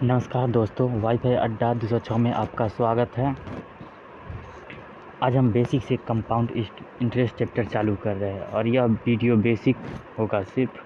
नमस्कार दोस्तों, वाईफाई अड्डा 206 में आपका स्वागत है। आज हम बेसिक से कंपाउंड इंटरेस्ट चैप्टर चालू कर रहे हैं और यह वीडियो बेसिक होगा, सिर्फ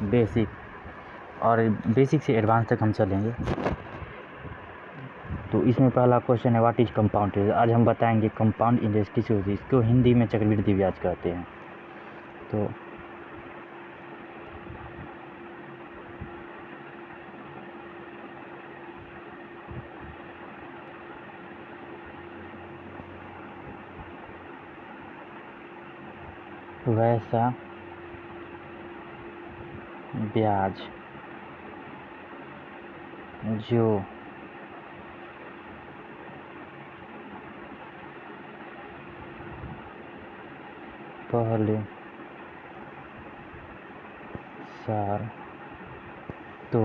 बेसिक, और बेसिक से एडवांस तक हम चलेंगे। तो इसमें पहला क्वेश्चन है, व्हाट इज कंपाउंड इंटरेस्ट। आज हम बताएंगे कंपाउंड इंटरेस्ट किसे होती है। इसको हिंदी में चक्रवृद्धि ब्याज कहते हैं। तो वैसा ब्याज जो पहले साल तो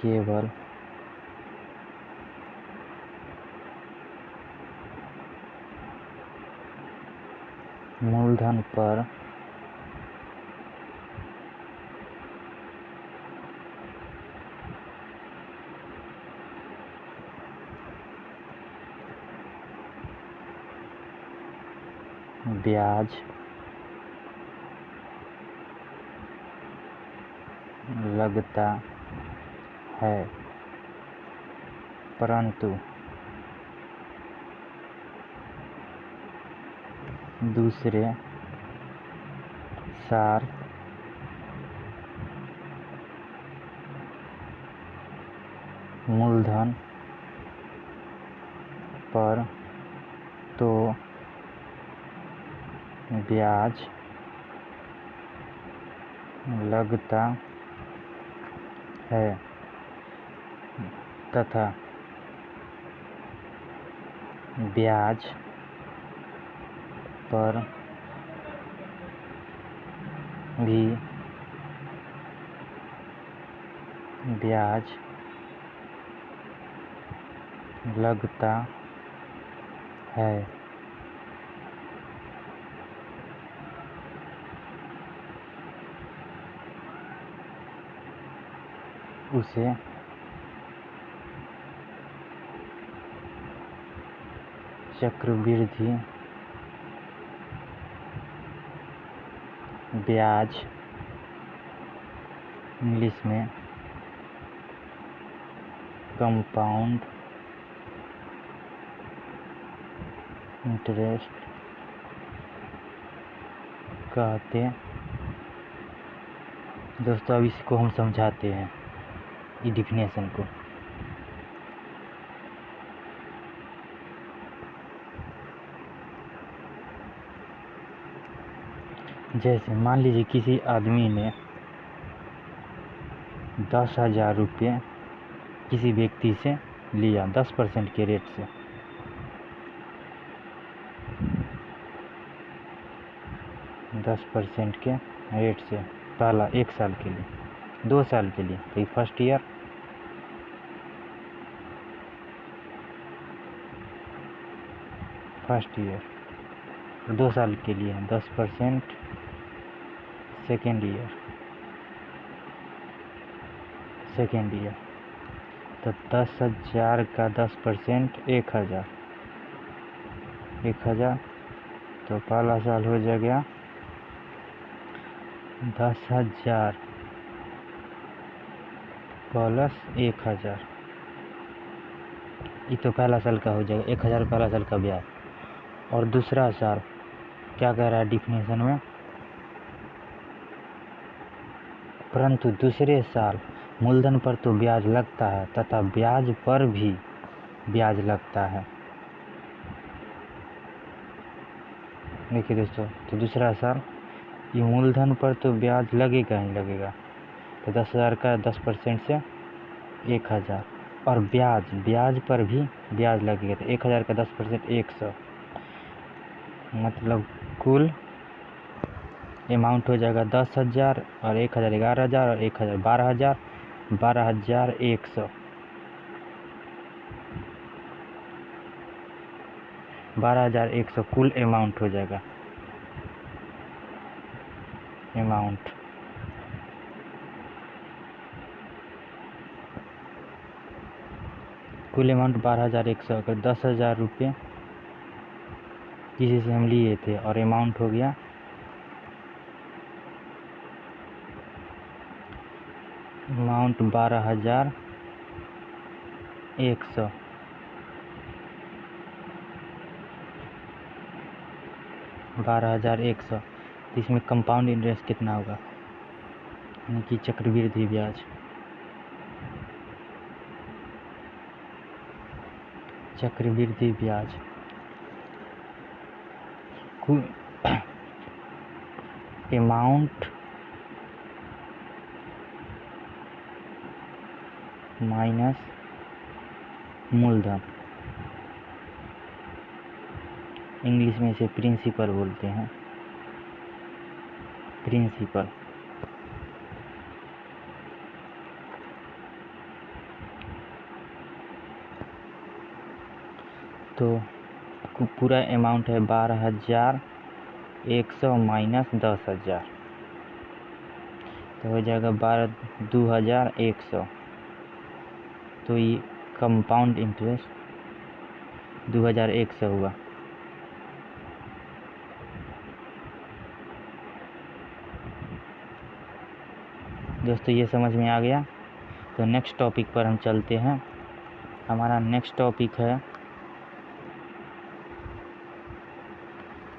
केवल मूलधन पर ब्याज लगता है, परंतु दूसरे साल मूलधन पर तो ब्याज लगता है तथा ब्याज पर भी ब्याज लगता है। उसे चक्रवृद्धि ब्याज, इंग्लिश में कंपाउंड इंटरेस्ट कहते। दोस्तों, अब इसको हम समझाते हैं, ये डिफिनेशन को। जैसे मान लीजिए किसी आदमी ने 10,000 रुपये किसी व्यक्ति से लिया 10% के रेट से। 10% के रेट से, पहला 1 साल के लिए, 2 साल के लिए, तो फर्स्ट ईयर, फर्स्ट ईयर 2 साल के लिए 10%, सेकेंड ईयर, सेकेंड ईयर। तो 10,000 का 10% 1,000, 1,000। तो पहला साल हो जाएगा 10,000 प्लस 1,000। ये तो पहला साल का हो जाएगा, 1,000 पहला साल का ब्याज। और दूसरा साल क्या कह रहा है डिफिनेशन में, परंतु दूसरे साल मूलधन पर तो ब्याज लगता है तथा ब्याज पर भी ब्याज लगता है। देखिए दोस्तों, तो दूसरा साल ये मूलधन पर तो ब्याज लगेगा ही लगेगा। तो 10,000 का 10% से 1,000, और ब्याज पर भी ब्याज लगेगा। तो 1,000 का 10% 100, मतलब कुल अमाउंट हो जाएगा 10,000 और 1,000 11,000 और 1,000 12,000, 12,100, 12,100 कुल अमाउंट हो जाएगा। अमाउंट कुल अमाउंट 12,100। अगर 10,000 रुपये किसी से हम लिए थे और अमाउंट हो गया 12,100, 12,100, तो इसमें कंपाउंड इंटरेस्ट कितना होगा, यानी कि चक्रवृद्धि ब्याज। चक्रवृद्धि ब्याज अमाउंट माइनस मूलधन, इंग्लिश में इसे प्रिंसिपल बोलते हैं, प्रिंसिपल। तो पूरा अमाउंट है 12,100 माइनस 10,000, तो हो जाएगा 2,100। तो ये कंपाउंड इंटरेस्ट 2,100 हुआ। दोस्तों ये समझ में आ गया। तो नेक्स्ट टॉपिक पर हम चलते हैं। हमारा नेक्स्ट टॉपिक है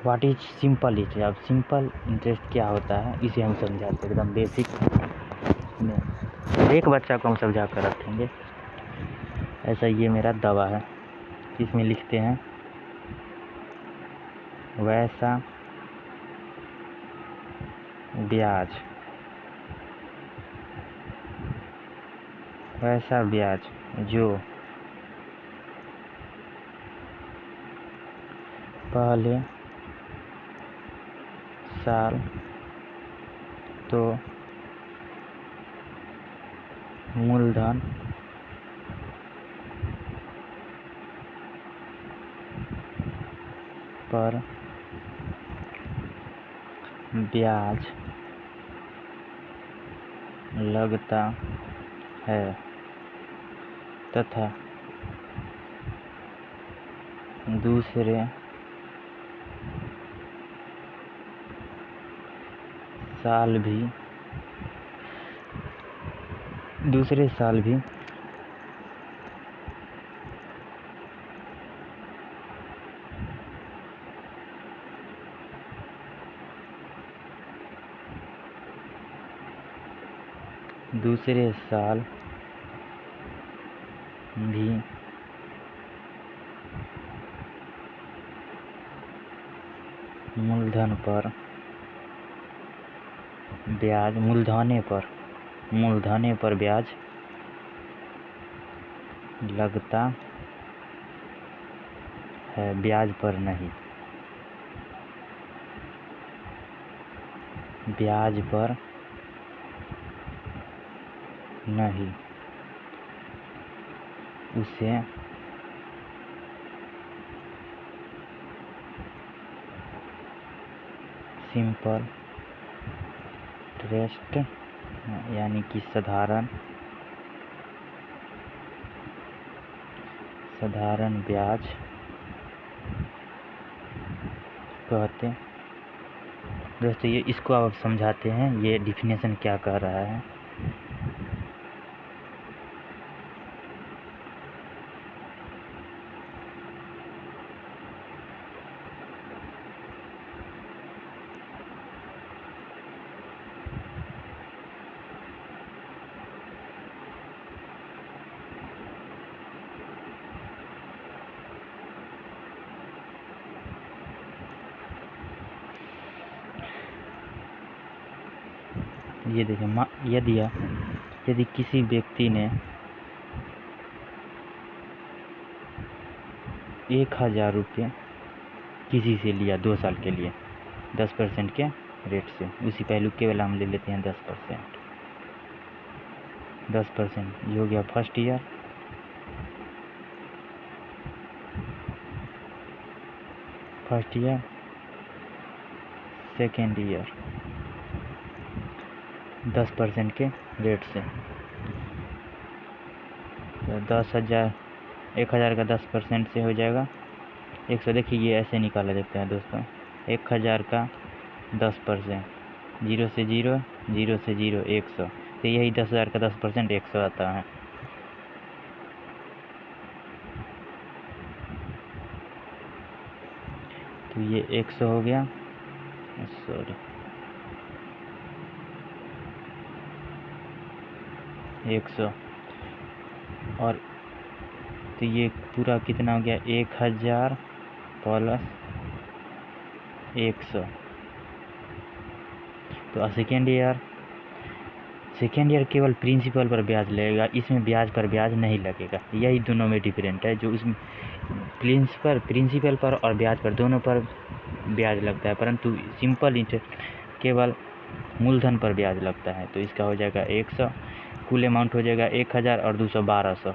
व्हाट इज सिंपल इंटरेस्ट। अब सिंपल इंटरेस्ट क्या होता है इसे हम समझाते हैं एकदम बेसिक में। एक बच्चा को हम समझा कर रखेंगे, ऐसा ये मेरा दवा है। इसमें लिखते हैं वैसा ब्याज, वैसा ब्याज जो पहले साल तो मूलधन पर ब्याज लगता है तथा दूसरे साल भी दूसरे साल भी मूलधन पर ब्याज, मूलधने पर ब्याज लगता है, ब्याज पर नहीं, ब्याज पर नहीं, उसे सिंपल इंटरेस्ट यानी कि साधारण ब्याज कहते हैं। दोस्तों ये इसको आप समझाते हैं, ये डिफिनेशन क्या कह रहा है। ये देखिए, यदि किसी व्यक्ति ने 1,000 रुपये किसी से लिया 2 साल के लिए 10% के रेट से, उसी पहलू केवल हम ले लेते हैं 10%। ये हो गया फर्स्ट ईयर, सेकेंड ईयर 10% के रेट से। तो 10,000 1000 का 10% से हो जाएगा 100। देखिए ये ऐसे निकाला जाता है दोस्तों, 1000 का 10%, 0 से 0, 0 से 0, 100। तो यही 10,000 का 10% 100 आता है। तो ये 100 हो गया, सॉरी 100। और तो ये पूरा कितना हो गया, 1000 प्लस 100। तो सेकेंड ईयर केवल प्रिंसिपल पर ब्याज लगेगा, इसमें ब्याज पर ब्याज नहीं लगेगा। यही दोनों में डिफरेंट है, जो उसमें प्रिंसिपल पर और ब्याज पर दोनों पर ब्याज लगता है, परंतु सिंपल इंटरेस्ट केवल मूलधन पर ब्याज लगता है। तो इसका हो जाएगा 100, कुल अमाउंट हो जाएगा 1000 और 200 1200।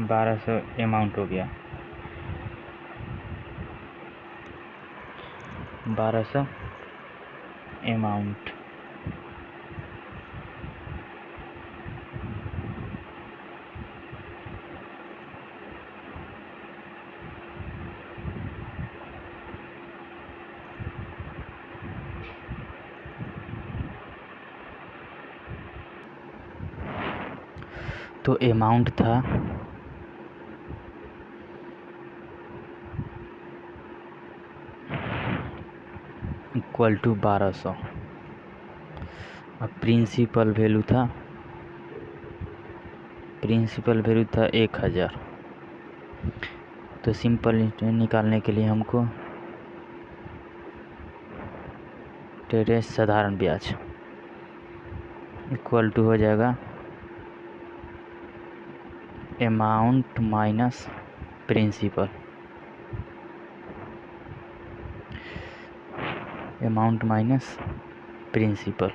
1200 अमाउंट हो गया, 1200 अमाउंट। तो अमाउंट था इक्वल टू 1200 और प्रिंसिपल वैल्यू था 1000। तो सिंपल निकालने के लिए हमको इंटरेस्ट साधारण ब्याज इक्वल टू हो जाएगा amount minus principal, amount minus principal.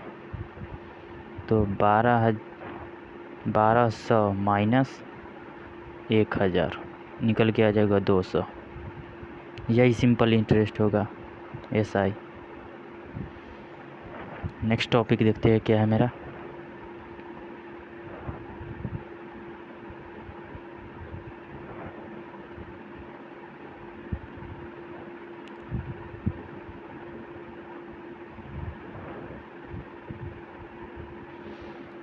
तो 1200 माइनस 1000 निकल के आ जाएगा 200। यही सिंपल इंटरेस्ट होगा, SI। नेक्स्ट टॉपिक देखते हैं क्या है मेरा।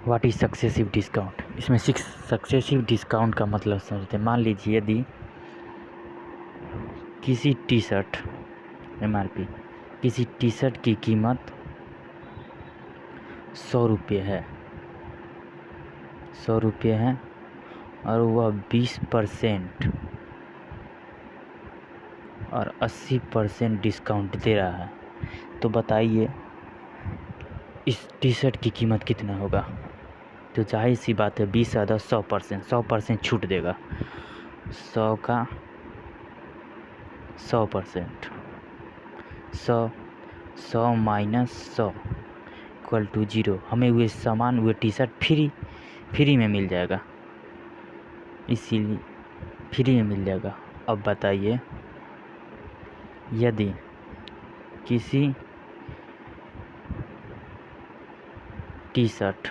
What is successive discount. इसमें सक्सेसिव डिस्काउंट का मतलब समझते हैं। मान लीजिए यदि किसी टी शर्ट MRP, किसी टी शर्ट की कीमत 100 रुपये है, 100 रुपये है और वह 20% और 80% डिस्काउंट दे रहा है, तो बताइए इस टी शर्ट की कीमत कितना होगा। तो जाहिर सी बात है 20 + 100% छूट देगा। 100 का 100%, 100 माइनस 100 इक्वल टू 0। हमें वह टी शर्ट फ्री में मिल जाएगा, इसीलिए फ्री में मिल जाएगा। अब बताइए यदि किसी टी शर्ट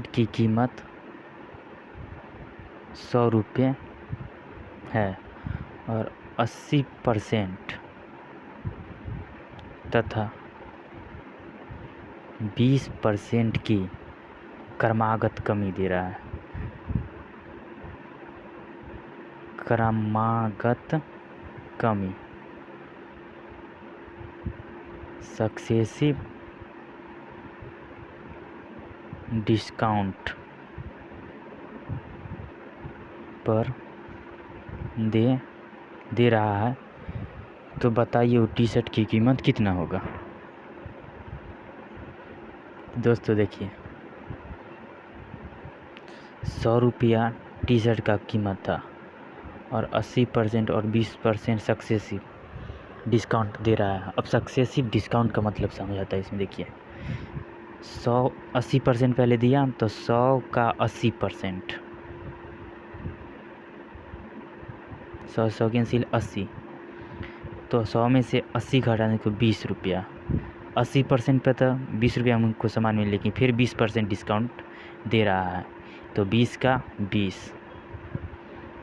की कीमत 100 रुपये है और 80% तथा 20% की क्रमागत कमी दे रहा है। क्रमागत कमी, सक्सेसिव डिस्काउंट पर दे रहा है, तो बताइए वो टी शर्ट की कीमत कितना होगा। दोस्तों देखिए 100 रुपया टी शर्ट का कीमत था और 80% और 20% सक्सेसिव डिस्काउंट दे रहा है। अब सक्सेसिव डिस्काउंट का मतलब समझ आता है इसमें। देखिए 80% पहले दिया, तो 100 का 80%, 100 कैंसिल 80, तो 100 में से 80 घटाने को 20 रुपया। 80% पे तो 20 रुपया हमको सामान मिले, लेकिन फिर 20% डिस्काउंट दे रहा है, तो 20 का 20,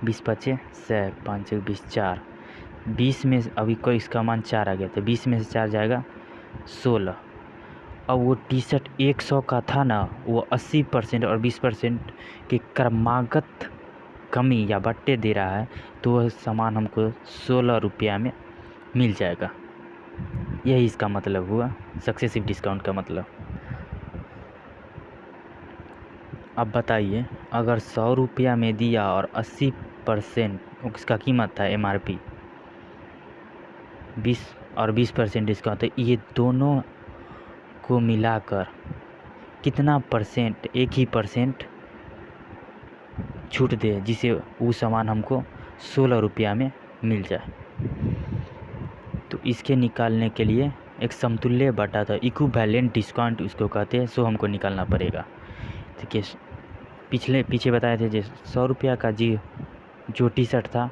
20 पचे 100, 5 20, 4, 20 में अभी कोई इसका मान 4 आ गया, तो 20 में से 4 जाएगा 16। अब वो टी शर्ट 100 का था ना, वो 80% और 20% के क्रमागत कमी या बट्टे दे रहा है, तो वह सामान हमको 16 रुपया में मिल जाएगा। यही इसका मतलब हुआ सक्सेसिव डिस्काउंट का मतलब। अब बताइए, अगर 100 रुपया में दिया और 80% उसका कीमत था MRP, 20 और 20% डिस्काउंट, तो ये दोनों को मिलाकर कितना परसेंट, 1% छूट दे, जिसे वो सामान हमको 16 रुपया में मिल जाए। तो इसके निकालने के लिए एक समतुल्य बटा था, इक्विवेलेंट डिस्काउंट उसको कहते हैं, सो हमको निकालना पड़ेगा। देखिए पीछे बताए थे, 100 रुपया का जो टी शर्ट था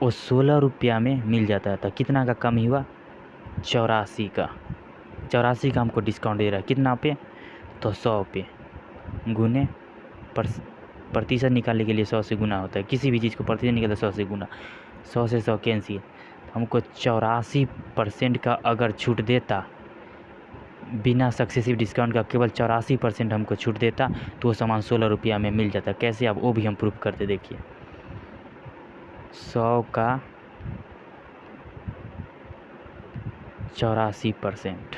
वो 16 रुपया में मिल जाता था। कितना का कम हुआ? 84 का। 84 का हमको डिस्काउंट दे रहा है, कितना पे? तो 100 पे, गुने प्रतिशत निकालने के लिए 100 से गुना होता है। किसी भी चीज़ को प्रतिशत निकालते 100 से गुना, 100 से 100 कैंसिल। हमको 84% का अगर छूट देता, बिना सक्सेसिव डिस्काउंट का केवल 84% हमको छूट देता, तो वो सामान 16 रुपया में मिल जाता। कैसे? अब वो भी हम प्रूफ करते, देखिए। 100 का 84%,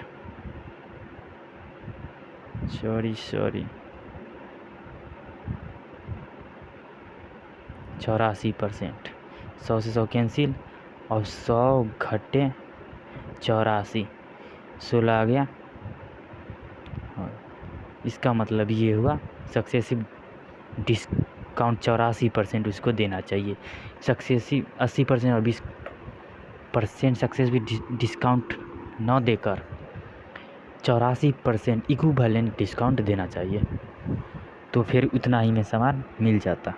सॉरी 84%, 100 से 100 कैंसिल, और 100 घटे 84, 16 आ गया। इसका मतलब ये हुआ सक्सेसिव डिस्काउंट 84% उसको देना चाहिए। सक्सेसिव 80% और 20% सक्सेसिव डिस्काउंट न देकर 84% इक्विवेलेंट डिस्काउंट देना चाहिए, तो फिर उतना ही में सामान मिल जाता।